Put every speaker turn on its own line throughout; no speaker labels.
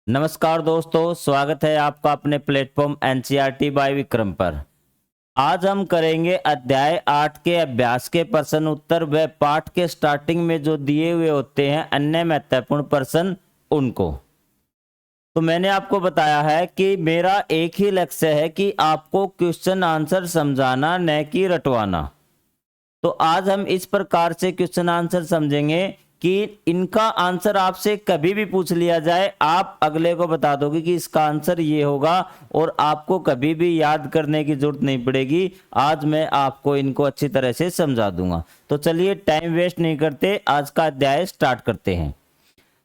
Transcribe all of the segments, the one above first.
नमस्कार दोस्तों, स्वागत है आपका अपने प्लेटफॉर्म एनसीईआरटी बाय विक्रम पर। आज हम करेंगे अध्याय 8 के अभ्यास के प्रश्न उत्तर व पाठ के स्टार्टिंग में जो दिए हुए होते हैं अन्य महत्वपूर्ण प्रश्न उनको। तो मैंने आपको बताया है कि मेरा एक ही लक्ष्य है कि आपको क्वेश्चन आंसर समझाना, न कि रटवाना। तो आज हम इस प्रकार से क्वेश्चन आंसर समझेंगे कि इनका आंसर आपसे कभी भी पूछ लिया जाए, आप अगले को बता दोगे कि इसका आंसर ये होगा और आपको कभी भी याद करने की जरूरत नहीं पड़ेगी। आज मैं आपको इनको अच्छी तरह से समझा दूंगा। तो चलिए टाइम वेस्ट नहीं करते, आज का अध्याय स्टार्ट करते हैं।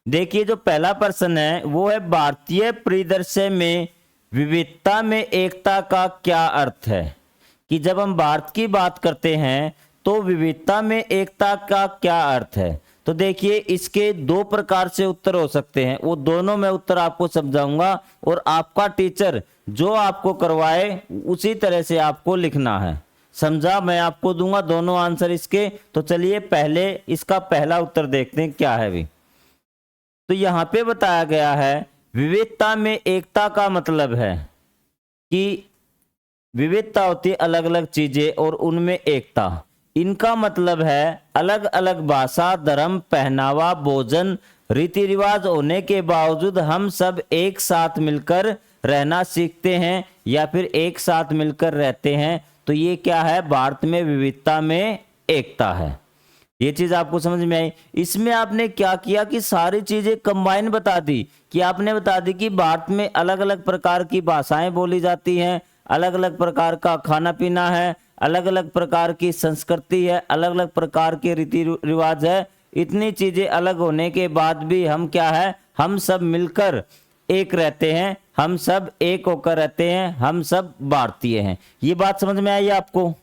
देखिए, जो पहला प्रश्न है वो है भारतीय परिदृश्य में विविधता में एकता का क्या अर्थ है। कि जब हम भारत की बात करते हैं तो विविधता में एकता का क्या अर्थ है। तो देखिए, इसके दो प्रकार से उत्तर हो सकते हैं, वो दोनों मैं उत्तर आपको समझाऊंगा और आपका टीचर जो आपको करवाए उसी तरह से आपको लिखना है। समझा, मैं आपको दूंगा दोनों आंसर इसके। तो चलिए पहले इसका पहला उत्तर देखते हैं क्या है भी। तो यहां पे बताया गया है विविधता में एकता का मतलब है कि विविधता होती है अलग अलग चीजें और उनमें एकता। इनका मतलब है अलग अलग भाषा, धर्म, पहनावा, भोजन, रीति रिवाज होने के बावजूद हम सब एक साथ मिलकर रहना सीखते हैं या फिर एक साथ मिलकर रहते हैं। तो ये क्या है, भारत में विविधता में एकता है। ये चीज आपको समझ में आई। इसमें आपने क्या किया कि सारी चीजें कंबाइन बता दी, कि आपने बता दी कि भारत में अलग अलग प्रकार की भाषाएं बोली जाती हैं, अलग अलग प्रकार का खाना पीना है, अलग अलग प्रकार की संस्कृति है, अलग अलग प्रकार के रीति रिवाज है। इतनी चीजें अलग होने के बाद भी हम क्या है, हम सब मिलकर एक रहते हैं, हम सब एक होकर रहते हैं, हम सब भारतीय हैं। ये बात समझ में आई आपको।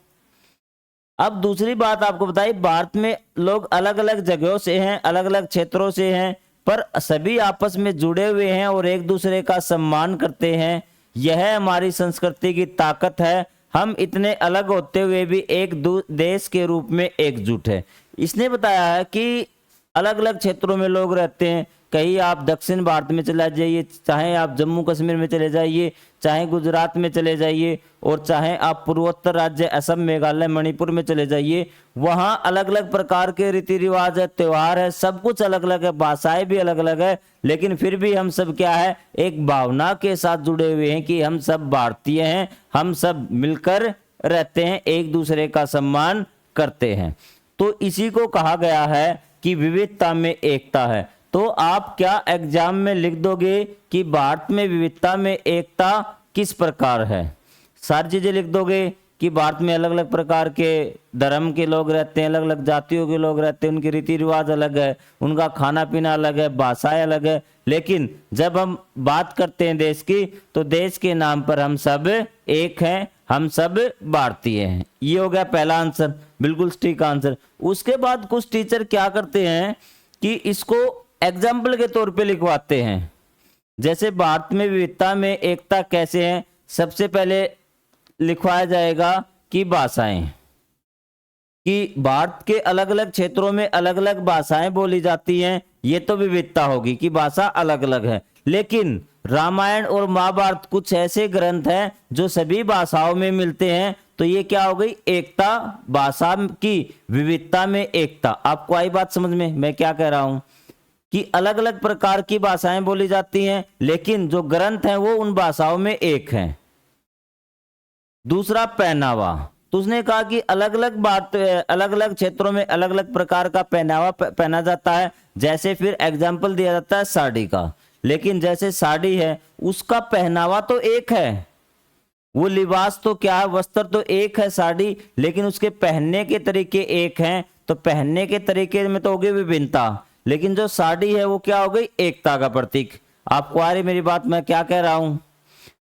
अब दूसरी बात आपको बताई, भारत में लोग अलग अलग जगहों से हैं, अलग अलग क्षेत्रों से हैं, पर सभी आपस में जुड़े हुए हैं और एक दूसरे का सम्मान करते हैं। यह हमारी संस्कृति की ताकत है। हम इतने अलग होते हुए भी एक देश के रूप में एकजुट है। इसने बताया है कि अलग अलग क्षेत्रों में लोग रहते हैं। कहीं आप दक्षिण भारत में चले जाइए, चाहे आप जम्मू कश्मीर में चले जाइए, चाहे गुजरात में चले जाइए, और चाहे आप पूर्वोत्तर राज्य असम, मेघालय, मणिपुर में चले जाइए, वहाँ अलग अलग प्रकार के रीति रिवाज है, त्योहार है, सब कुछ अलग अलग है, भाषाएं भी अलग अलग है, लेकिन फिर भी हम सब क्या है, एक भावना के साथ जुड़े हुए हैं कि हम सब भारतीय हैं, हम सब मिलकर रहते हैं, एक दूसरे का सम्मान करते हैं। तो इसी को कहा गया है कि विविधता में एकता है। तो आप क्या एग्जाम में लिख दोगे कि भारत में विविधता में एकता किस प्रकार है। सारी चीजें लिख दोगे कि भारत में अलग अलग प्रकार के धर्म के लोग रहते हैं, अलग अलग जातियों के लोग रहते हैं, उनके रीति रिवाज अलग है, उनका खाना पीना अलग है, भाषाएं अलग है। लेकिन जब हम बात करते हैं देश की, तो देश के नाम पर हम सब एक हैं, हम सब भारतीय हैं। ये हो गया पहला आंसर, बिल्कुल ठीक आंसर। उसके बाद कुछ टीचर क्या करते हैं कि इसको एग्जाम्पल के तौर पे लिखवाते हैं। जैसे भारत में विविधता में एकता कैसे है, सबसे पहले लिखवाया जाएगा कि भाषाएं, कि भारत के अलग अलग क्षेत्रों में अलग अलग भाषाएं बोली जाती हैं। ये तो विविधता होगी कि भाषा अलग अलग है। लेकिन रामायण और महाभारत कुछ ऐसे ग्रंथ हैं जो सभी भाषाओं में मिलते हैं। तो ये क्या हो गई, एकता, भाषा की विविधता में एकता। आपको आई बात समझ में मैं क्या कह रहा हूं, कि अलग अलग प्रकार की भाषाएं बोली जाती हैं, लेकिन जो ग्रंथ हैं वो उन भाषाओं में एक हैं। दूसरा पहनावा, तो उसने कहा कि अलग अलग क्षेत्रों में अलग अलग प्रकार का पहनावा पहना जाता है। जैसे फिर एग्जाम्पल दिया जाता है साड़ी का, लेकिन जैसे साड़ी है उसका पहनावा तो एक है, वो लिबास तो क्या है, वस्त्र तो एक है साड़ी, लेकिन उसके पहनने के तरीके एक हैं। तो पहनने के तरीके में तो होगी विभिन्नता, लेकिन जो साड़ी है वो क्या हो गई, एकता का प्रतीक। आपको आ रही मेरी बात, मैं क्या कह रहा हूं।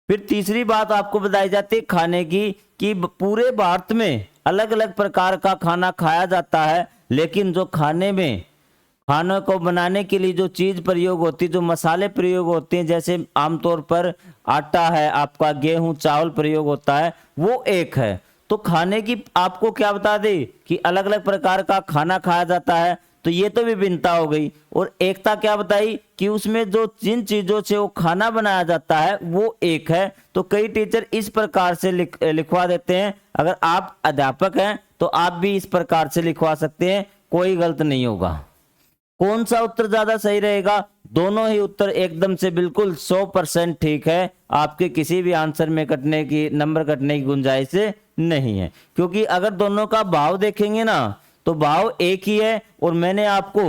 फिर तीसरी बात आपको बताई जाती है खाने की, कि पूरे भारत में अलग अलग प्रकार का खाना खाया जाता है, लेकिन जो खाने को बनाने के लिए जो चीज प्रयोग होती है, जो मसाले प्रयोग होते हैं, जैसे आमतौर पर आटा है आपका, गेहूं, चावल प्रयोग होता है, वो एक है। तो खाने की आपको क्या बता दे कि अलग अलग प्रकार का खाना खाया जाता है। तो तो ये तो विभिन्नता हो गई। और एकता क्या बताई कि उसमें जो जिन चीजों से वो खाना बनाया जाता है वो एक है। तो कई टीचर इस प्रकार से लिखवा देते हैं। अगर आप अध्यापक हैं तो आप भी इस प्रकार से लिखवा सकते हैं, कोई गलत नहीं होगा। कौन सा उत्तर ज्यादा सही रहेगा? दोनों ही उत्तर एकदम से बिल्कुल 100% ठीक है। आपके किसी भी आंसर में नंबर कटने की गुंजाइश नहीं है, क्योंकि अगर दोनों का भाव देखेंगे ना तो भाव एक ही है। और मैंने आपको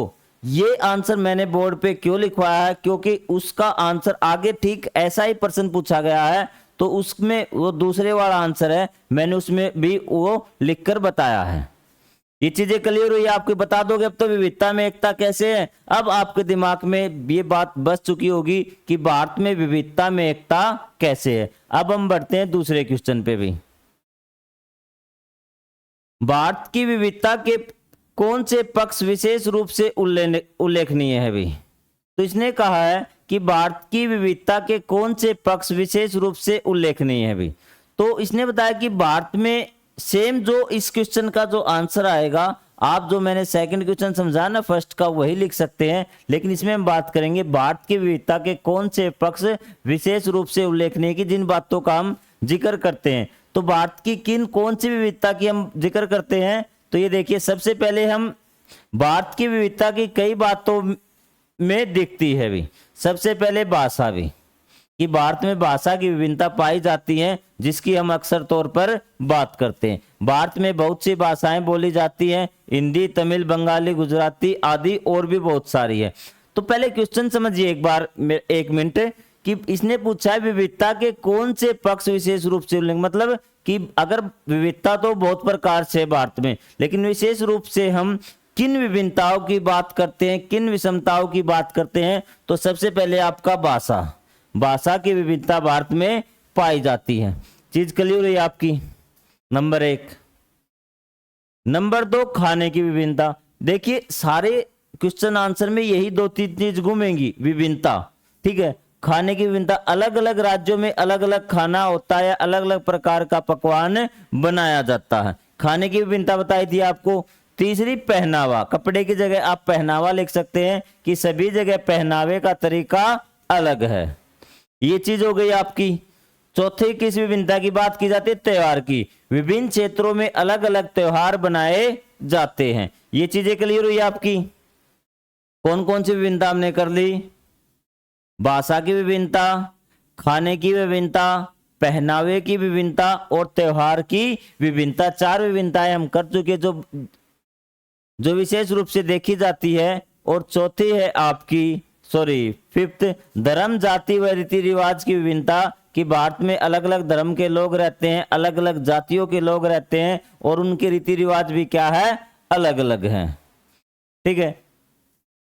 ये आंसर मैंने बोर्ड पे क्यों लिखवाया है, क्योंकि उसका आंसर आगे ठीक ऐसा ही प्रश्न पूछा गया है, तो उसमें वो दूसरे वाला आंसर है, मैंने उसमें भी वो लिखकर बताया है। ये चीजें क्लियर हुई? आपको बता दोगे अब तो विविधता में एकता कैसे है। अब आपके दिमाग में ये बात बस चुकी होगी कि भारत में विविधता में एकता कैसे है। अब हम बढ़ते हैं दूसरे क्वेश्चन पे भी। भारत की विविधता के कौन से पक्ष विशेष रूप से उल्लेखनीय है भी? तो इसने कहा है कि भारत की विविधता के कौन से पक्ष विशेष रूप से उल्लेखनीय है भी। तो इसने बताया कि भारत में सेम जो इस क्वेश्चन का जो आंसर आएगा, आप जो मैंने सेकंड क्वेश्चन समझा ना फर्स्ट का, वही लिख सकते हैं। लेकिन इसमें हम बात करेंगे भारत की विविधता के कौन से पक्ष विशेष रूप से उल्लेखनीय की जिन बातों का हम जिक्र करते हैं। तो भारत की किन कौन सी विविधता की हम जिक्र करते हैं? तो ये देखिए, सबसे पहले हम भारत की विविधता की कई बातों में दिखती है भी। सबसे पहले भाषा भी, कि भारत में भाषा की विभिन्नता पाई जाती है, जिसकी हम अक्सर तौर पर बात करते हैं। भारत में बहुत सी भाषाएं बोली जाती हैं, हिंदी, तमिल, बंगाली, गुजराती आदि और भी बहुत सारी है। तो पहले क्वेश्चन समझिए एक बार, एक मिनट, कि इसने पूछा है विविधता के कौन से पक्ष विशेष रूप से उल्लेख, मतलब कि अगर विविधता तो बहुत प्रकार से है भारत में, लेकिन विशेष रूप से हम किन विभिन्नताओं की बात करते हैं, किन विषमताओं की बात करते हैं। तो सबसे पहले आपका भाषा की विविधता भारत में पाई जाती है। चीज क्लियर है आपकी? नंबर 1। नंबर 2, खाने की विभिन्नता। देखिए सारे क्वेश्चन आंसर में यही 2-3 चीज घूमेंगी, विभिन्नता, ठीक है। खाने की विभिन्नता, अलग अलग राज्यों में अलग अलग खाना होता है, अलग अलग प्रकार का पकवान बनाया जाता है। खाने की विभिन्नता बताई थी आपको। तीसरी, पहनावा। कपड़े की जगह आप पहनावा लिख सकते हैं कि सभी जगह पहनावे का तरीका अलग है। ये चीज हो गई आपकी। चौथी किस विभिन्नता की बात की जाती है? त्योहार की। विभिन्न क्षेत्रों में अलग अलग त्योहार बनाए जाते हैं। ये चीजें क्लियर हुई आपकी? कौन कौन सी विभिन्नता हमने कर ली? भाषा की विभिन्नता, खाने की विभिन्नता, पहनावे की विभिन्नता और त्योहार की विभिन्नता। 4 विभिन्नताएं हम कर चुके जो विशेष रूप से देखी जाती है। और चौथी है आपकी, फिफ्थ, धर्म, जाति व रीति रिवाज की विभिन्नता, कि भारत में अलग अलग धर्म के लोग रहते हैं, अलग अलग जातियों के लोग रहते हैं और उनके रीति रिवाज भी क्या है? अलग अलग हैं, ठीक है।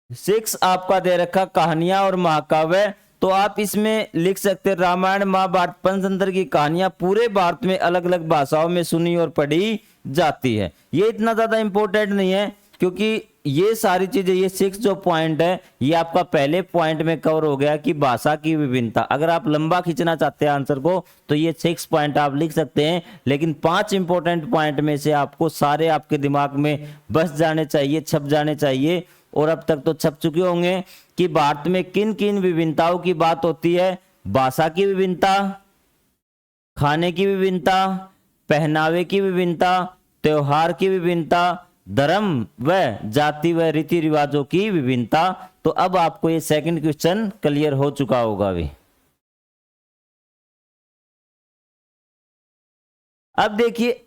6 आपका दे रखा कहानियां और महाकाव्य। तो आप इसमें लिख सकते हैं रामायण, महाभारत, पंचतंत्र की कहानियां पूरे भारत में अलग अलग भाषाओं में सुनी और पढ़ी जाती है। ये इतना ज्यादा इंपॉर्टेंट नहीं है, क्योंकि ये सारी चीजें, ये 6 जो पॉइंट है, ये आपका पहले पॉइंट में कवर हो गया कि भाषा की विभिन्नता। अगर आप लंबा खींचना चाहते हैं आंसर को तो ये 6 पॉइंट आप लिख सकते हैं, लेकिन 5 इंपॉर्टेंट पॉइंट में से आपको सारे आपके दिमाग में बस जाने चाहिए, छप जाने चाहिए। और अब तक तो छप चुके होंगे कि भारत में किन किन विभिन्नताओं की बात होती है। भाषा की विभिन्नता, खाने की विभिन्नता, पहनावे की विभिन्नता, त्योहार की विभिन्नता, धर्म व जाति व रीति रिवाजों की विभिन्नता। तो अब आपको ये सेकंड क्वेश्चन क्लियर हो चुका होगा अभी। अब देखिए,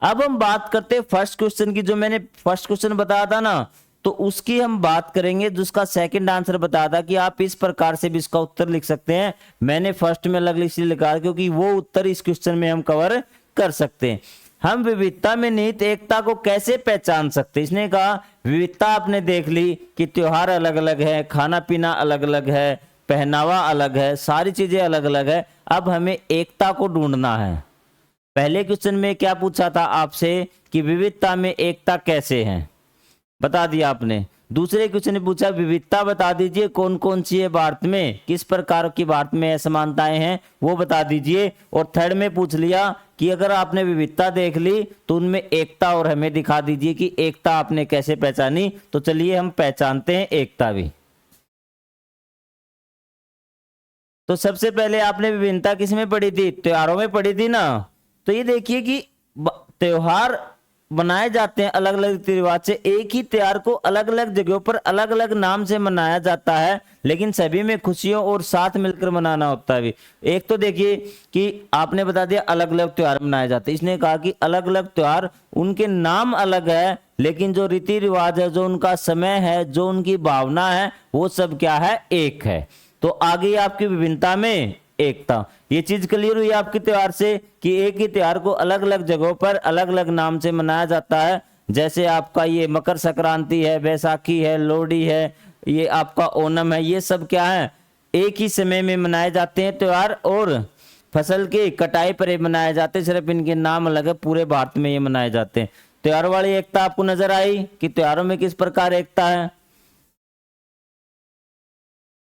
अब हम बात करते हैं फर्स्ट क्वेश्चन की। जो मैंने फर्स्ट क्वेश्चन बताया था ना, तो उसकी हम बात करेंगे, जिसका सेकंड आंसर बताया था कि आप इस प्रकार से भी इसका उत्तर लिख सकते हैं। मैंने फर्स्ट में अलग इसलिए लिखा क्योंकि वो उत्तर इस क्वेश्चन में हम कवर कर सकते हैं। हम विविधता में निहित एकता को कैसे पहचान सकते हैं? इसने कहा विविधता आपने देख ली कि त्योहार अलग अलग है, खाना पीना अलग अलग है, पहनावा अलग है, सारी चीजें अलग अलग है। अब हमें एकता को ढूंढना है। पहले क्वेश्चन में क्या पूछा था आपसे कि विविधता में एकता कैसे है, बता दिया आपने। दूसरे क्वेश्चन ने पूछा विविधता बता दीजिए कौन कौन सी है भारत में, किस प्रकार की भारत में असमानताएं हैं वो बता दीजिए। और थर्ड में पूछ लिया कि अगर आपने विविधता देख ली तो उनमें एकता और हमें दिखा दीजिए कि एकता आपने कैसे पहचानी। तो चलिए हम पहचानते हैं एकता भी। तो सबसे पहले आपने विभिन्नता किस में पढ़ी थी, त्योहारों में पढ़ी थी ना। तो ये देखिए कि त्योहार बनाए जाते हैं अलग अलग रीति रिवाज से, एक ही त्योहार को अलग अलग जगहों पर अलग अलग नाम से मनाया जाता है, लेकिन सभी में खुशियों और साथ मिलकर मनाना होता है भी। एक तो देखिए कि आपने बता दिया अलग अलग त्योहार मनाए जाते हैं, इसने कहा कि अलग अलग त्योहार उनके नाम अलग है लेकिन जो रीति रिवाज है, जो उनका समय है, जो उनकी भावना है, वो सब क्या है, एक है। तो आगे आपकी विभिन्नता में एकता। ये चीज क्लियर हुई आपके त्योहार से कि एक ही त्योहार को अलग अलग जगहों पर अलग अलग नाम से मनाया जाता है। जैसे आपका ये मकर संक्रांति है, बैसाखी है, लोहड़ी है, ये आपका ओणम है, ये सब क्या है, एक ही समय में मनाए जाते हैं त्योहार और फसल की कटाई पर मनाए जाते हैं, सिर्फ इनके नाम अलग है, पूरे भारत में ये मनाए जाते हैं। त्योहार वाली एकता आपको नजर आई कि त्योहारों में किस प्रकार एकता है।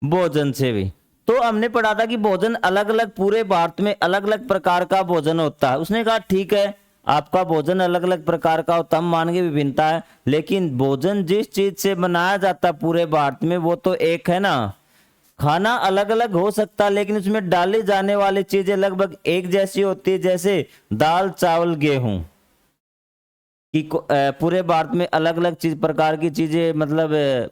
भोजन से भी तो हमने पढ़ा था कि भोजन अलग अलग पूरे भारत में अलग अलग प्रकार का भोजन होता है। उसने कहा ठीक है आपका भोजन अलग अलग प्रकार का होता, हम मान के विभिन्नता है, लेकिन भोजन जिस चीज से बनाया जाता है पूरे भारत में वो तो एक है ना। खाना अलग अलग हो सकता है लेकिन उसमें डाली जाने वाली चीजें लगभग एक जैसी होती है, जैसे दाल चावल गेहूं कि पूरे भारत में अलग अलग चीज प्रकार की चीजें मतलब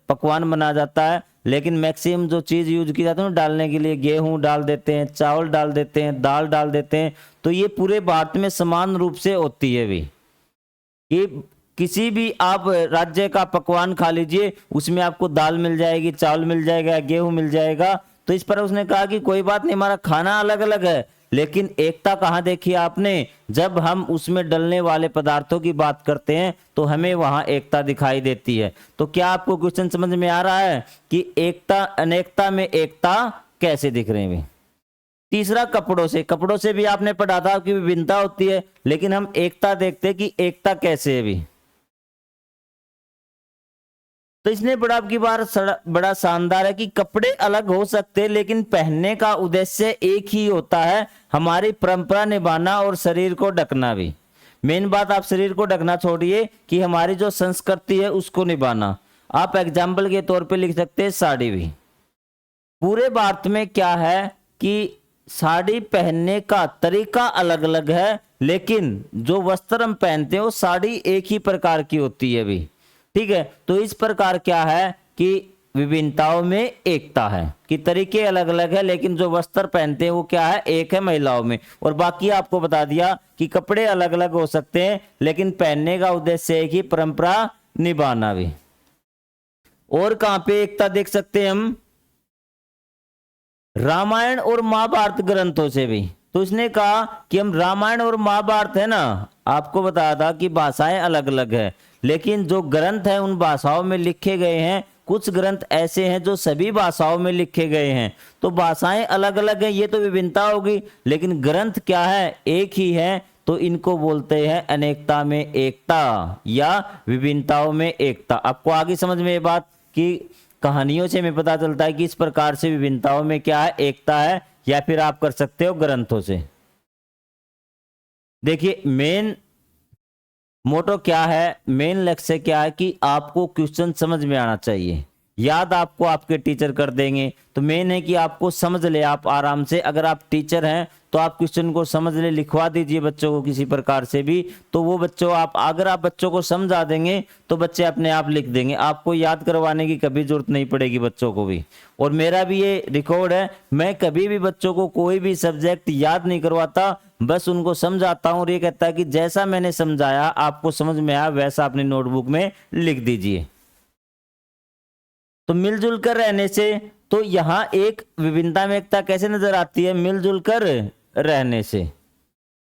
पकवान बना जाता है, लेकिन मैक्सिमम जो चीज यूज की जाती है डालने के लिए गेहूं डाल देते हैं, चावल डाल देते हैं, दाल डाल देते हैं। तो ये पूरे भारत में समान रूप से होती है भी। ये किसी भी आप राज्य का पकवान खा लीजिए उसमें आपको दाल मिल जाएगी, चावल मिल जाएगा, गेहूं मिल जाएगा। तो इस पर उसने कहा कि कोई बात नहीं, हमारा खाना अलग अलग है लेकिन एकता कहाँ देखी आपने, जब हम उसमें डलने वाले पदार्थों की बात करते हैं तो हमें वहां एकता दिखाई देती है। तो क्या आपको क्वेश्चन समझ में आ रहा है कि एकता अनेकता में एकता कैसे दिख रहे हैं। तीसरा कपड़ों से, कपड़ों से भी आपने पढ़ा था कि विभिन्नता होती है लेकिन हम एकता देखते हैं कि एकता कैसे है भी। तो इसने बड़ा आपकी बार बड़ा शानदार है कि कपड़े अलग हो सकते हैं लेकिन पहनने का उद्देश्य एक ही होता है, हमारी परंपरा निभाना और शरीर को ढकना भी। मेन बात आप शरीर को ढकना छोड़िए कि हमारी जो संस्कृति है उसको निभाना। आप एग्जाम्पल के तौर पे लिख सकते हैं साड़ी भी। पूरे भारत में क्या है कि साड़ी पहनने का तरीका अलग अलग है लेकिन जो वस्त्र हम पहनते हैं वो साड़ी एक ही प्रकार की होती है भी। ठीक है, तो इस प्रकार क्या है कि विभिन्नताओं में एकता है कि तरीके अलग अलग है लेकिन जो वस्त्र पहनते हैं वो क्या है, एक है महिलाओं में। और बाकी आपको बता दिया कि कपड़े अलग अलग हो सकते हैं लेकिन पहनने का उद्देश्य एक ही, परंपरा निभाना भी। और कहां पे एकता देख सकते हैं हम, रामायण और महाभारत ग्रंथों से भी। तो उसने कहा कि हम रामायण और महाभारत है ना, आपको बताया था कि भाषाएं अलग अलग है लेकिन जो ग्रंथ है उन भाषाओं में लिखे गए हैं। कुछ ग्रंथ ऐसे हैं जो सभी भाषाओं में लिखे गए हैं। तो भाषाएं अलग अलग हैं, ये तो विभिन्नता होगी, लेकिन ग्रंथ क्या है, एक ही है। तो इनको बोलते हैं अनेकता में एकता या विभिन्नताओं में एकता। आपको आगे समझ में ये बात कि कहानियों से हमें पता चलता है कि इस प्रकार से विभिन्नताओं में क्या है, एकता है, या फिर आप कर सकते हो ग्रंथों से। देखिए मेन मोटो क्या है, मेन लक्ष्य क्या है कि आपको क्वेश्चन समझ में आना चाहिए। याद आपको आपके टीचर कर देंगे, तो मेन है कि आपको समझ ले आप आराम से। अगर आप टीचर हैं तो आप क्वेश्चन को समझ ले, लिखवा दीजिए बच्चों को किसी प्रकार से भी, तो वो बच्चों अगर आप बच्चों को समझा देंगे तो बच्चे अपने आप लिख देंगे। आपको याद करवाने की कभी जरूरत नहीं पड़ेगी बच्चों को भी। और मेरा भी ये रिकॉर्ड है, मैं कभी भी बच्चों को कोई भी सब्जेक्ट याद नहीं करवाता, बस उनको समझाता हूँ और ये कहता है कि जैसा मैंने समझाया आपको समझ में आया वैसा अपनी नोटबुक में लिख दीजिए। तो मिलजुल कर रहने से, तो यहाँ एक विभिन्नता में एकता कैसे नजर आती है, मिलजुल कर रहने से।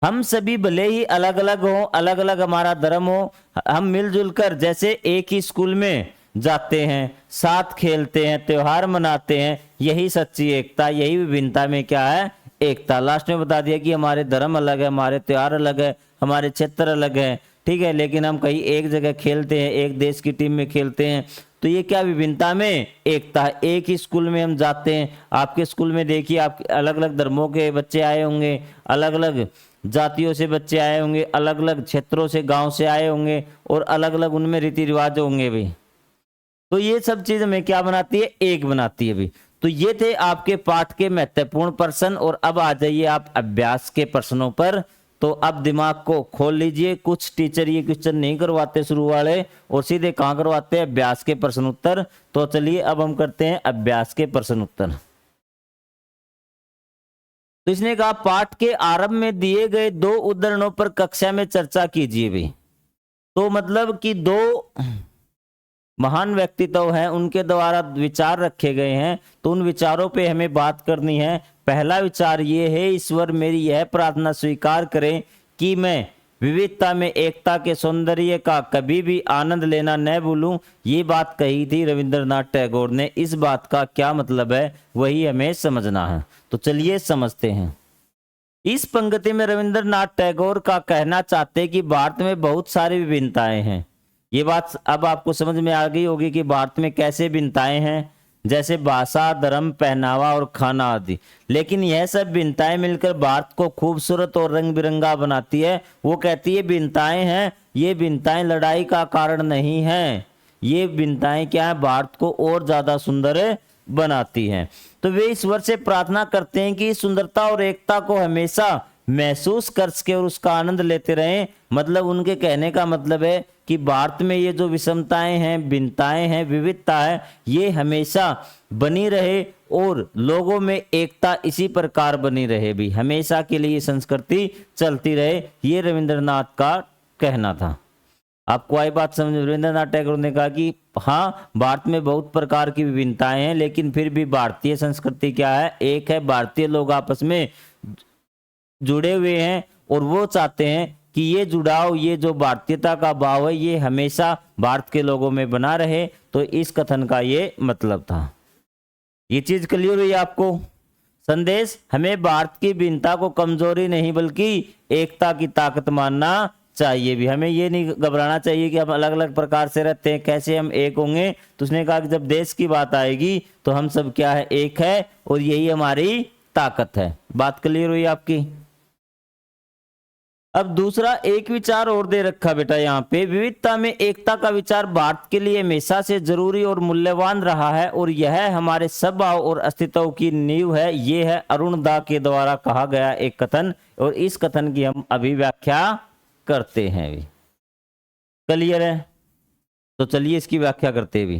हम सभी भले ही अलग अलग हो, अलग अलग हमारा धर्म हो, हम मिलजुल कर जैसे एक ही स्कूल में जाते हैं, साथ खेलते हैं, त्योहार मनाते हैं, यही सच्ची एकता, यही विभिन्नता में क्या है, एकता। लास्ट में बता दिया कि हमारे धर्म अलग है, हमारे त्योहार अलग है, हमारे क्षेत्र अलग है, ठीक है, लेकिन हम कहीं एक जगह खेलते हैं, एक देश की टीम में खेलते हैं। तो ये क्या विभिन्नता में एकता है। एक ही स्कूल में हम जाते हैं, आपके स्कूल में देखिए आप अलग अलग धर्मों के बच्चे आए होंगे, अलग अलग जातियों से बच्चे आए होंगे, अलग अलग क्षेत्रों से, गांव से आए होंगे, और अलग अलग उनमें रीति रिवाज होंगे भी। तो ये सब चीज हमें क्या बनाती है, एक बनाती है भी। तो ये थे आपके पाठ के महत्वपूर्ण प्रश्न, और अब आ जाइए आप अभ्यास के प्रश्नों पर। तो अब दिमाग को खोल लीजिए, कुछ टीचर ये क्वेश्चन नहीं करवाते शुरू वाले, और सीधे कहां करवाते हैं, अभ्यास के प्रश्न उत्तर। तो चलिए अब हम करते हैं अभ्यास के प्रश्न उत्तर। तो इसने कहा पाठ के आरंभ में दिए गए 2 उदाहरणों पर कक्षा में चर्चा कीजिए भी। तो मतलब कि 2 महान व्यक्तित्व हैं, उनके द्वारा विचार रखे गए हैं, तो उन विचारों पे हमें बात करनी है। पहला विचार ये है, ईश्वर मेरी यह प्रार्थना स्वीकार करें कि मैं विविधता में एकता के सौंदर्य का कभी भी आनंद लेना न भूलूं। ये बात कही थी रविंद्रनाथ टैगोर ने। इस बात का क्या मतलब है, वही हमें समझना है। तो चलिए समझते हैं। इस पंक्ति में रविंद्रनाथ टैगोर का कहना चाहते हैं कि भारत में बहुत सारी विभिन्नताएं हैं। ये बात अब आपको समझ में आ गई होगी कि भारत में कैसे भिन्नताएं हैं, जैसे भाषा, धर्म, पहनावा और खाना आदि। लेकिन यह सब भिन्नताएं मिलकर भारत को खूबसूरत और रंग बिरंगा बनाती है। वो कहती है भिन्नताएं हैं, ये भिन्नताएं लड़ाई का कारण नहीं है, ये भिन्नताएं क्या है, भारत को और ज्यादा सुंदर बनाती हैं। तो वे ईश्वर से प्रार्थना करते हैं कि सुंदरता और एकता को हमेशा महसूस कर सके और उसका आनंद लेते रहें। मतलब उनके कहने का मतलब है कि भारत में ये जो विषमताएं हैं, भिन्नताएं हैं, विविधता है, ये हमेशा बनी रहे और लोगों में एकता इसी प्रकार बनी रहे भी, हमेशा के लिए संस्कृति चलती रहे। ये रविंद्रनाथ का कहना था। आपको आई बात समझ। रविंद्रनाथ टैगोर ने कहा कि हाँ, भारत में बहुत प्रकार की विभिन्नताएं हैं, लेकिन फिर भी भारतीय संस्कृति क्या है, एक है। भारतीय लोग आपस में जुड़े हुए हैं और वो चाहते हैं कि ये जुड़ाव, ये जो भारतीयता का भाव है, ये हमेशा भारत के लोगों में बना रहे। तो इस कथन का ये मतलब था। ये चीज क्लियर हुई आपको। संदेश, हमें भारत की भिन्नता को कमजोरी नहीं बल्कि एकता की ताकत मानना चाहिए भी। हमें ये नहीं घबराना चाहिए कि हम अलग अलग प्रकार से रहते हैं, कैसे हम एक होंगे। तो उसने कहा कि जब देश की बात आएगी तो हम सब क्या है, एक है, और यही हमारी ताकत है। बात क्लियर हुई आपकी। अब दूसरा एक विचार और दे रखा बेटा यहाँ पे, विविधता में एकता का विचार भारत के लिए हमेशा से जरूरी और मूल्यवान रहा है और यह हमारे स्वभाव और अस्तित्व की नींव है। ये है अरुण दा के द्वारा कहा गया एक कथन, और इस कथन की हम अभी व्याख्या करते हैं। क्लियर है? तो चलिए इसकी व्याख्या करते हैं भी।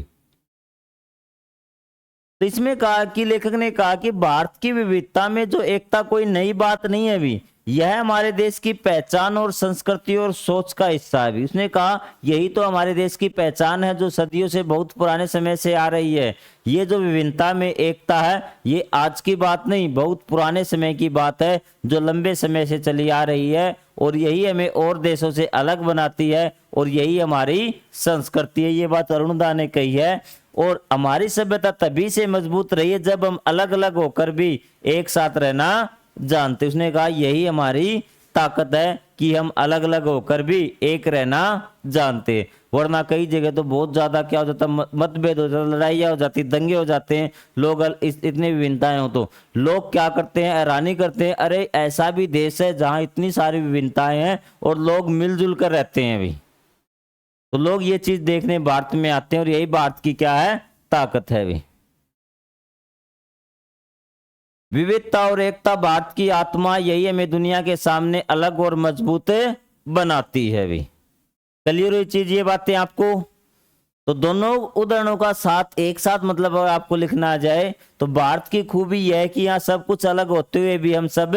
तो इसमें कहा कि लेखक ने कहा कि भारत की विविधता में जो एकता कोई नई बात नहीं है भी, यह हमारे देश की पहचान और संस्कृति और सोच का हिस्सा है भी। उसने कहा यही तो हमारे देश की पहचान है, जो सदियों से, बहुत पुराने समय से आ रही है। ये जो विभिन्नता में एकता है, ये आज की बात नहीं, बहुत पुराने समय की बात है, जो लंबे समय से चली आ रही है, और यही हमें और देशों से अलग बनाती है, और यही हमारी संस्कृति है। ये बात अरुण दा ने कही है। और हमारी सभ्यता तभी से मजबूत रही है जब हम अलग अलग होकर भी एक साथ रहना जानते। उसने कहा यही हमारी ताकत है कि हम अलग अलग होकर भी एक रहना जानते। वरना कई जगह तो बहुत ज्यादा क्या हो जाता, मतभेद हो जाता, लड़ाइयाँ हो जाती, दंगे हो जाते हैं। लोग इतनी विभिन्नताएं हो तो लोग क्या करते हैं, हैरानी करते हैं, अरे ऐसा भी देश है जहां इतनी सारी विभिन्नताएं हैं और लोग मिलजुल कर रहते हैं भी। तो लोग ये चीज देखने भारत में आते हैं, और यही भारत की क्या है, ताकत है भी। विविधता और एकता भारत की आत्मा, यही हमें दुनिया के सामने अलग और मजबूत बनाती है भी। क्लियर हुई चीज, ये बातें आपको। तो दोनों उदाहरणों का साथ एक साथ मतलब अगर आपको लिखना आ जाए तो भारत की खूबी यह है कि यहाँ सब कुछ अलग होते हुए भी हम सब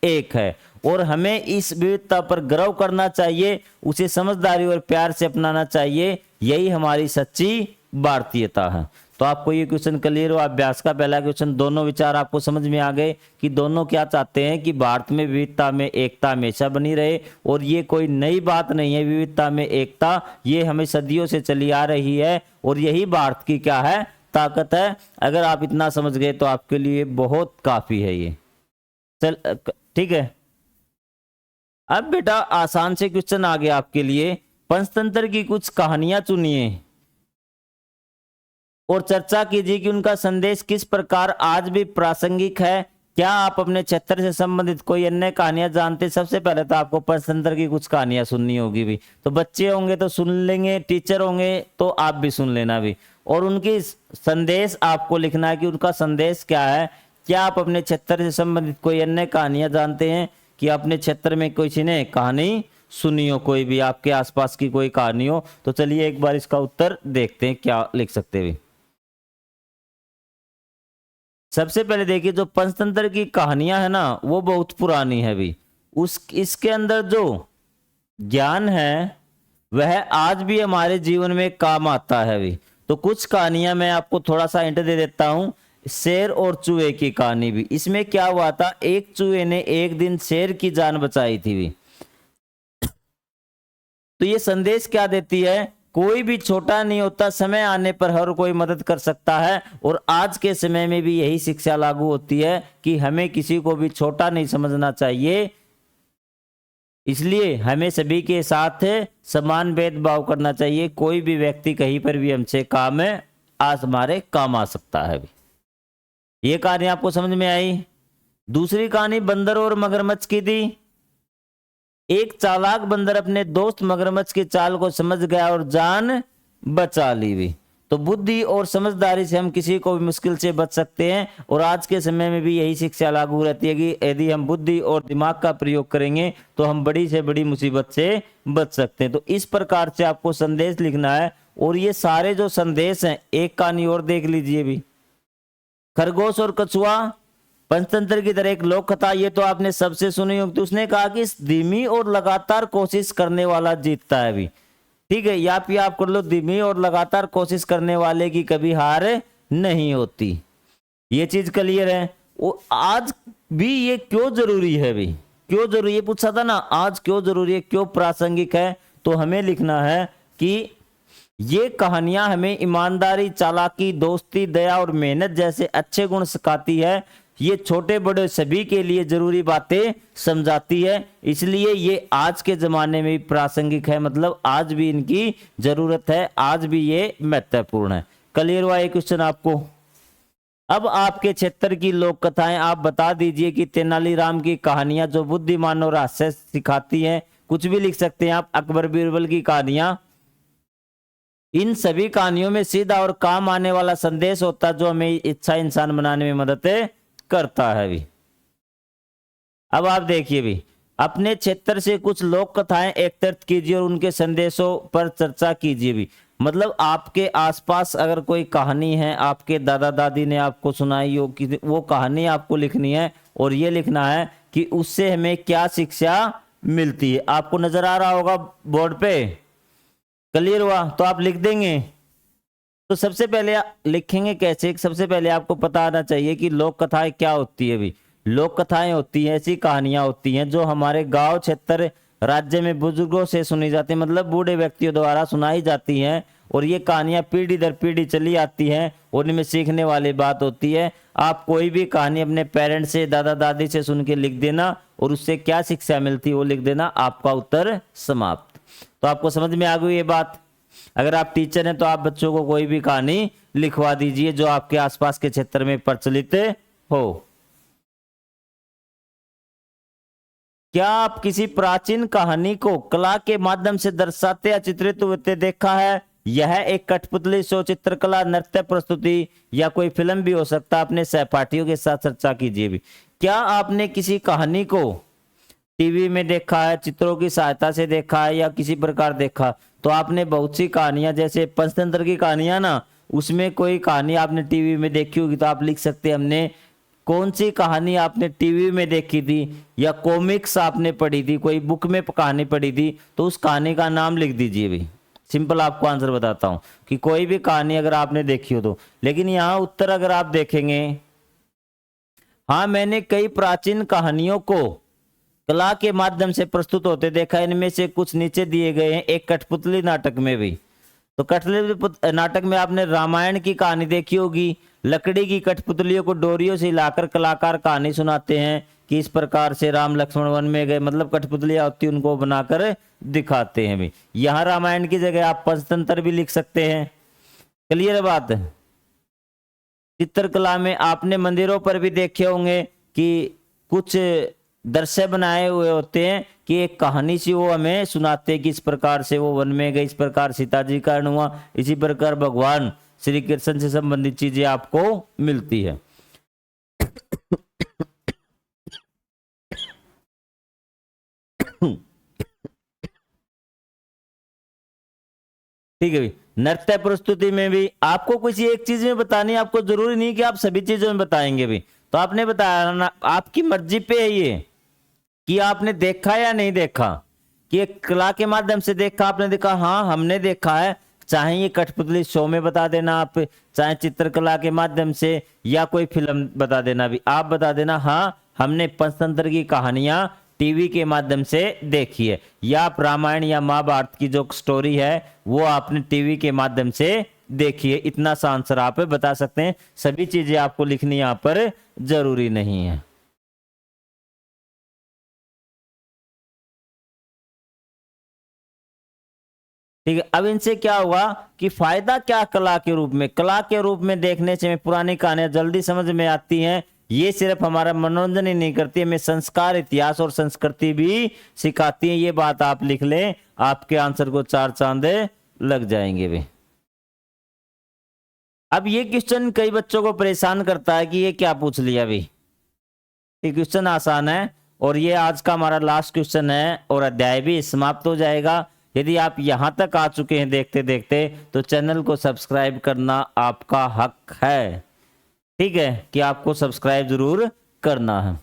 एक है, और हमें इस विविधता पर गर्व करना चाहिए, उसे समझदारी और प्यार से अपनाना चाहिए। यही हमारी सच्ची भारतीयता है। तो आपको ये क्वेश्चन क्लियर हुआ। अभ्यास का पहला क्वेश्चन, दोनों विचार आपको समझ में आ गए कि दोनों क्या चाहते हैं कि भारत में विविधता में एकता हमेशा बनी रहे, और ये कोई नई बात नहीं है। विविधता में एकता ये हमें सदियों से चली आ रही है, और यही भारत की क्या है, ताकत है। अगर आप इतना समझ गए तो आपके लिए बहुत काफी है ये। चल ठीक है। अब बेटा आसान से क्वेश्चन आ गया आपके लिए। पंचतंत्र की कुछ कहानियां चुनिए। और चर्चा कीजिए कि उनका संदेश किस प्रकार आज भी प्रासंगिक है। क्या आप अपने क्षेत्र से संबंधित कोई अन्य कहानियां जानते हैं? सबसे पहले तो आपको पंचतंत्र की कुछ कहानियां सुननी होगी भी, तो बच्चे होंगे तो सुन लेंगे, टीचर होंगे तो आप भी सुन लेना भी, और उनकी संदेश आपको लिखना है कि उनका संदेश क्या है। क्या आप अपने क्षेत्र से संबंधित कोई अन्य कहानियां जानते हैं? कि अपने क्षेत्र में किसी ने कहानी सुनी हो, कोई भी आपके आसपास की कोई कहानी हो। तो चलिए एक बार इसका उत्तर देखते हैं क्या लिख सकते हैं। सबसे पहले देखिए, जो पंचतंत्र की कहानियां है ना वो बहुत पुरानी है भी, इसके अंदर जो ज्ञान है वह आज भी हमारे जीवन में काम आता है भी। तो कुछ कहानियां मैं आपको थोड़ा सा हिंट दे देता हूं। शेर और चूहे की कहानी भी, इसमें क्या हुआ था, एक चूहे ने एक दिन शेर की जान बचाई थी भी। तो ये संदेश क्या देती है, कोई भी छोटा नहीं होता, समय आने पर हर कोई मदद कर सकता है। और आज के समय में भी यही शिक्षा लागू होती है कि हमें किसी को भी छोटा नहीं समझना चाहिए, इसलिए हमें सभी के साथ समान भेदभाव करना चाहिए। कोई भी व्यक्ति कहीं पर भी हमसे काम है, आज हमारे काम आ सकता है। ये कहानी आपको समझ में आई। दूसरी कहानी बंदर और मगरमच्छ की थी। एक चालाक बंदर अपने दोस्त मगरमच्छ की चाल को समझ गया और जान बचा ली भी। तो बुद्धि और समझदारी से हम किसी को भी मुश्किल से बच सकते हैं, और आज के समय में भी यही शिक्षा लागू रहती है कि यदि हम बुद्धि और दिमाग का प्रयोग करेंगे तो हम बड़ी से बड़ी मुसीबत से बच सकते हैं। तो इस प्रकार से आपको संदेश लिखना है। और ये सारे जो संदेश हैं, एक कहानी और देख लीजिए भी, खरगोश और कछुआ, पंचतंत्र की तरह एक लोक कथा, ये तो आपने सबसे सुनी होगी। तो उसने कहा कि धीमी और लगातार कोशिश करने वाला जीतता है भी। ठीक है, या फिर आप कर लो, धीमी और लगातार कोशिश करने वाले की कभी हार नहीं होती। ये चीज क्लियर है। वो आज भी ये क्यों जरूरी है भी, क्यों जरूरी, ये पूछा था ना, आज क्यों जरूरी है, क्यों प्रासंगिक है। तो हमें लिखना है कि ये कहानियां हमें ईमानदारी, चालाकी, दोस्ती, दया और मेहनत जैसे अच्छे गुण सिखाती है। ये छोटे बड़े सभी के लिए जरूरी बातें समझाती है, इसलिए ये आज के जमाने में भी प्रासंगिक है, मतलब आज भी इनकी जरूरत है, आज भी ये महत्वपूर्ण है। क्लियर हुआ ये क्वेश्चन आपको। अब आपके क्षेत्र की लोक कथाएं आप बता दीजिए कि तेनालीराम की कहानियां जो बुद्धिमान और हास्य सिखाती हैं, कुछ भी लिख सकते हैं आप, अकबर बीरबल की कहानियां, इन सभी कहानियों में सीधा और काम आने वाला संदेश होता है जो हमें अच्छा इंसान बनाने में मदद करता है भी। अब आप देखिए भी, अपने क्षेत्र से कुछ लोक कथाएं एकत्रित कीजिए और उनके संदेशों पर चर्चा कीजिए भी। मतलब आपके आसपास अगर कोई कहानी है, आपके दादा दादी ने आपको सुनाई हो, कि वो कहानी आपको लिखनी है और ये लिखना है कि उससे हमें क्या शिक्षा मिलती है। आपको नजर आ रहा होगा बोर्ड पे, क्लियर हुआ? तो आप लिख देंगे। तो सबसे पहले लिखेंगे कैसे, सबसे पहले आपको पता आना चाहिए कि लोक कथाएं क्या होती है भी। लोक कथाएं होती हैं ऐसी कहानियां होती हैं जो हमारे गांव, क्षेत्र, राज्य में बुजुर्गों से सुनी जाती है, मतलब बूढ़े व्यक्तियों द्वारा सुनाई जाती हैं। और ये कहानियां पीढ़ी दर पीढ़ी चली आती हैं और इनमें सीखने वाली बात होती है। आप कोई भी कहानी अपने पेरेंट्स से, दादा दादी से सुन के लिख देना और उससे क्या शिक्षा मिलती है वो लिख देना, आपका उत्तर समाप्त। तो आपको समझ में आ गई ये बात। अगर आप टीचर हैं तो आप बच्चों को कोई भी कहानी लिखवा दीजिए जो आपके आसपास के क्षेत्र में प्रचलित हो। क्या आप किसी प्राचीन कहानी को कला के माध्यम से दर्शाते या चित्रित होते देखा है? यह एक कठपुतली शो, चित्रकला, नृत्य प्रस्तुति या कोई फिल्म भी हो सकता है। अपने सहपाठियों के साथ चर्चा कीजिए भी। क्या आपने किसी कहानी को टीवी में देखा है, चित्रों की सहायता से देखा है या किसी प्रकार देखा? तो आपने बहुत सी कहानियां, जैसे पंचतंत्र की कहानियां ना, उसमें कोई कहानी आपने टीवी में देखी होगी तो आप लिख सकते हैं हमने कौन सी कहानी आपने टीवी में देखी थी या कॉमिक्स आपने पढ़ी थी, कोई बुक में कहानी पढ़ी थी, तो उस कहानी का नाम लिख दीजिए भी। सिंपल आपको आंसर बताता हूं कि कोई भी कहानी अगर आपने देखी हो तो। लेकिन यहाँ उत्तर अगर आप देखेंगे, हाँ मैंने कई प्राचीन कहानियों को कला के माध्यम से प्रस्तुत होते देखा, इनमें से कुछ नीचे दिए गए हैं। एक कठपुतली नाटक में भी, तो कठपुतली नाटक में आपने रामायण की कहानी देखी होगी। लकड़ी की कठपुतलियों को डोरियों से हिलाकर कलाकार कहानी सुनाते हैं कि इस प्रकार से राम लक्ष्मण वन में गए, मतलब कठपुतलियां होती उनको बनाकर दिखाते हैं भी। यहाँ रामायण की जगह आप पंचतंत्र भी लिख सकते हैं। क्लियर बात है? चित्रकला में आपने मंदिरों पर भी देखे होंगे कि कुछ दृश्य बनाए हुए होते हैं कि एक कहानी सी वो हमें सुनाते हैं कि इस प्रकार से वो वन में गए, इस प्रकार सीता जी का हरण हुआ, इसी प्रकार भगवान श्री कृष्ण से संबंधित चीजें आपको मिलती है। ठीक है भाई। नृत्य प्रस्तुति में भी आपको किसी एक चीज में बतानी, आपको जरूरी नहीं कि आप सभी चीजों में बताएंगे भी। तो आपने बताया ना, आपकी मर्जी पे है ये कि आपने देखा या नहीं देखा, कि एक कला के माध्यम से देखा, आपने देखा, हाँ हमने देखा है। चाहे ये कठपुतली शो में बता देना आप, चाहे चित्रकला के माध्यम से, या कोई फिल्म बता देना भी, आप बता देना हाँ हमने पंचतंत्र की कहानियां टीवी के माध्यम से देखी है, या आप रामायण या महाभारत की जो स्टोरी है वो आपने टीवी के माध्यम से देखी है। इतना सा आंसर आप बता सकते हैं। सभी चीजें आपको लिखनी यहाँ पर जरूरी नहीं है। ठीक है, अब इनसे क्या हुआ कि फायदा क्या कला के रूप में, कला के रूप में देखने से हमें पुरानी कहानियां जल्दी समझ में आती हैं। ये सिर्फ हमारा मनोरंजन ही नहीं करती, हमें संस्कार, इतिहास और संस्कृति भी सिखाती है। ये बात आप लिख लें, आपके आंसर को 4 चांद लग जाएंगे भी। अब ये क्वेश्चन कई बच्चों को परेशान करता है कि ये क्या पूछ लिया अभी। ये क्वेश्चन आसान है और ये आज का हमारा लास्ट क्वेश्चन है और अध्याय भी समाप्त हो जाएगा। यदि आप यहां तक आ चुके हैं देखते देखते तो चैनल को सब्सक्राइब करना आपका हक है। ठीक है, कि आपको सब्सक्राइब जरूर करना है।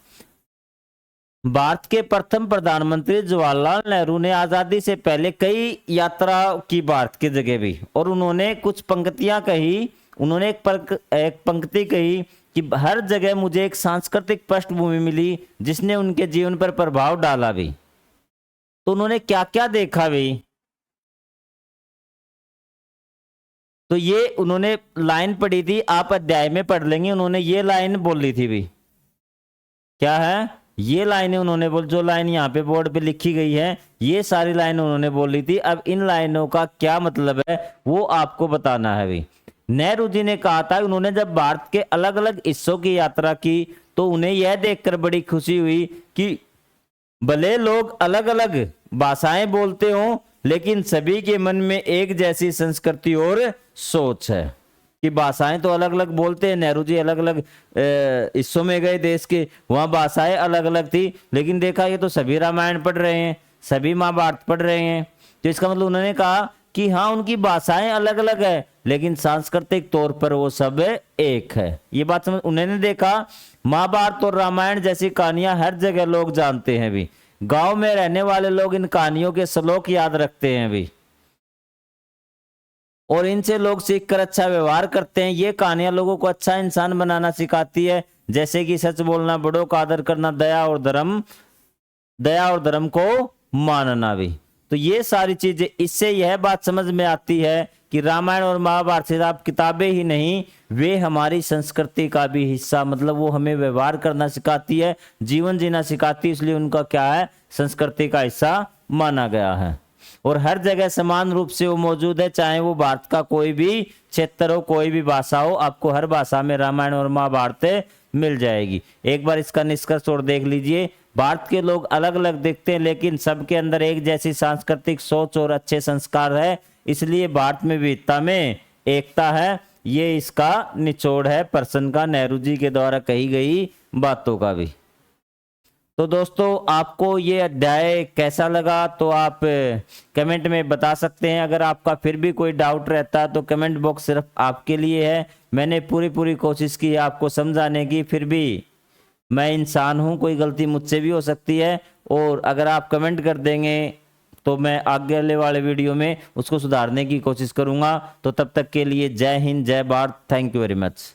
भारत के प्रथम प्रधानमंत्री जवाहरलाल नेहरू ने आजादी से पहले कई यात्रा की भारत की जगह भी, और उन्होंने कुछ पंक्तियां कही। उन्होंने एक पंक्ति कही कि हर जगह मुझे एक सांस्कृतिक पृष्ठभूमि मिली जिसने उनके जीवन पर प्रभाव डाला भी। तो उन्होंने क्या क्या देखा भी, तो ये उन्होंने लाइन पढ़ी थी, आप अध्याय में पढ़ लेंगे। उन्होंने ये लाइन बोली थी भी, क्या है ये लाइनें उन्होंने बोल, जो लाइन यहाँ पे बोर्ड पे लिखी गई है ये सारी लाइन उन्होंने बोली थी। अब इन लाइनों का क्या मतलब है वो आपको बताना है भी। नेहरू जी ने कहा था, उन्होंने जब भारत के अलग अलग हिस्सों की यात्रा की तो उन्हें यह देखकर बड़ी खुशी हुई कि भले लोग अलग अलग भाषाएं बोलते हों लेकिन सभी के मन में एक जैसी संस्कृति और सोच है। कि भाषाएं तो अलग अलग बोलते हैं, नेहरू जी अलग अलग हिस्सों में गए देश के, वहां भाषाएं अलग अलग थी, लेकिन देखा ये तो सभी रामायण पढ़ रहे हैं, सभी महाभारत पढ़ रहे हैं। तो इसका मतलब उन्होंने कहा कि हाँ उनकी भाषाएं अलग अलग है लेकिन सांस्कृतिक तौर पर वो सब एक है। ये बात समझ, उन्होंने देखा महाभारत और रामायण जैसी कहानियां हर जगह लोग जानते हैं भी, गांव में रहने वाले लोग इन कहानियों के श्लोक याद रखते हैं भी और इनसे लोग सीखकर अच्छा व्यवहार करते हैं। ये कहानियां लोगों को अच्छा इंसान बनाना सिखाती है, जैसे कि सच बोलना, बड़ों का आदर करना, दया और धर्म को मानना भी। तो ये सारी चीजें, इससे यह बात समझ में आती है कि रामायण और महाभारत से आप किताबें ही नहीं, वे हमारी संस्कृति का भी हिस्सा, मतलब वो हमें व्यवहार करना सिखाती है, जीवन जीना सिखाती है, इसलिए उनका क्या है, संस्कृति का हिस्सा माना गया है। और हर जगह समान रूप से वो मौजूद है, चाहे वो भारत का कोई भी क्षेत्र हो, कोई भी भाषा हो, आपको हर भाषा में रामायण और महाभारत मिल जाएगी। एक बार इसका निष्कर्ष और देख लीजिए, भारत के लोग अलग अलग दिखते हैं लेकिन सबके अंदर एक जैसी सांस्कृतिक सोच और अच्छे संस्कार है, इसलिए भारत में विविधता में एकता है। ये इसका निचोड़ है प्रश्न का, नेहरू जी के द्वारा कही गई बातों का भी। तो दोस्तों आपको ये अध्याय कैसा लगा तो आप कमेंट में बता सकते हैं। अगर आपका फिर भी कोई डाउट रहता है तो कमेंट बॉक्स सिर्फ आपके लिए है। मैंने पूरी कोशिश की है आपको समझाने की, फिर भी मैं इंसान हूं, कोई गलती मुझसे भी हो सकती है, और अगर आप कमेंट कर देंगे तो मैं आगे वाले वीडियो में उसको सुधारने की कोशिश करूंगा। तो तब तक के लिए जय हिंद, जय Bharat, thank you very much.